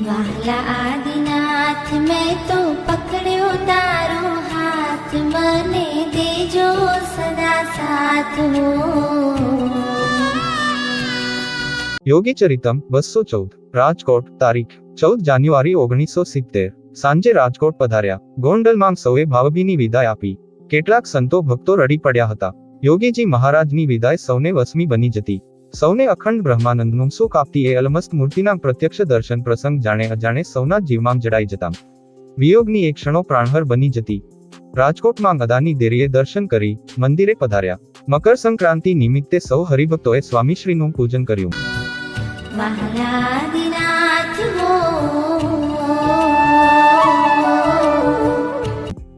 વાલા આદિનાથ મેં તો પકડ્યો તારો હાથ, મને દેજો સદા સાથ હો. યોગી ચરિતમ 214 રાજકોટ તારીખ 14 જાન્યુઆરી 1970 સાંજે રાજકોટ પધાર્યા. ગોંડલમાં સૌએ ભાવભીની વિદાય આપી. કેટલાક સંતો ભક્તો રડી પડ્યા હતા. યોગીજી મહારાજની વિદાય સૌને વસમી બની જતી. સૌને અખંડ બ્રહ્માનંદનું સુખ આપતી એ અલમસ્ત મૂર્તિના પ્રત્યક્ષ દર્શન પ્રસંગ જાણે અજાણે સૌના જીવમાં જડાઈ જતા. વિયોગની એક ક્ષણો પ્રાણહર બની જતી. રાજકોટમાં અદાની દેરીએ દર્શન કરી મંદિરે પધાર્યા. મકર સંક્રાંતિ નિમિત્તે સૌ હરિભક્તોએ સ્વામીશ્રીનું પૂજન કર્યું.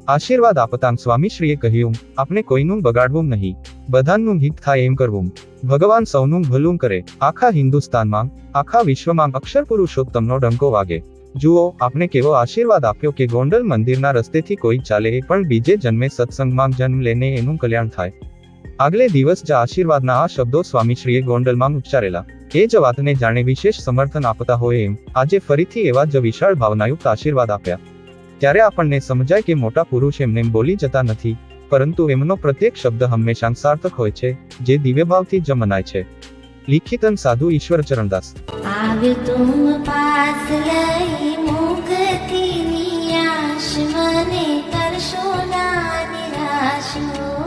આશીર્વાદ આપતાં સ્વામીશ્રીએ કહ્યું, આપણે કોઈનું બગાડવું નહીં, બધાનું હિત થાય એમ કરવું. ભગવાન સૌનું ભલું કરે. આખા હિન્દુસ્તાનમાં, આખા વિશ્વમાં અક્ષર પુરુષોત્તમનો ડંકો વાગે. જુઓ, આપણે કેવો આશીર્વાદ આપ્યો કે ગોંડલ મંદિરના રસ્તેથી કોઈ ચાલે એ પણ બીજે જન્મે સત્સંગમાં જન્મ લેને એનું કલ્યાણ થાય. આગલે દિવસ જ આશીર્વાદના આ શબ્દો સ્વામીશ્રીએ ગોંડલમાં ઉચ્ચારેલા. એ જ વાતને જાણે વિશેષ સમર્થન આપતા હોય એમ આજે ફરીથી એવા જ વિશાળ ભાવનાયુક્ત આશીર્વાદ આપ્યા. ત્યારે આપણને સમજાય કે મોટા પુરુષ એમને બોલી જતા નથી, પરંતુ એમનો પ્રત્યેક શબ્દ હંમેશા સાર્થક હોય છે, જે દિવ્યભાવથી જ મનાય છે. લિખિતન સાધુ ઈશ્વર ચરણદાસ. આવે તુમ પાસ લઈ મુક્તિ ની આશ, મને કરશો ના નિરાશ.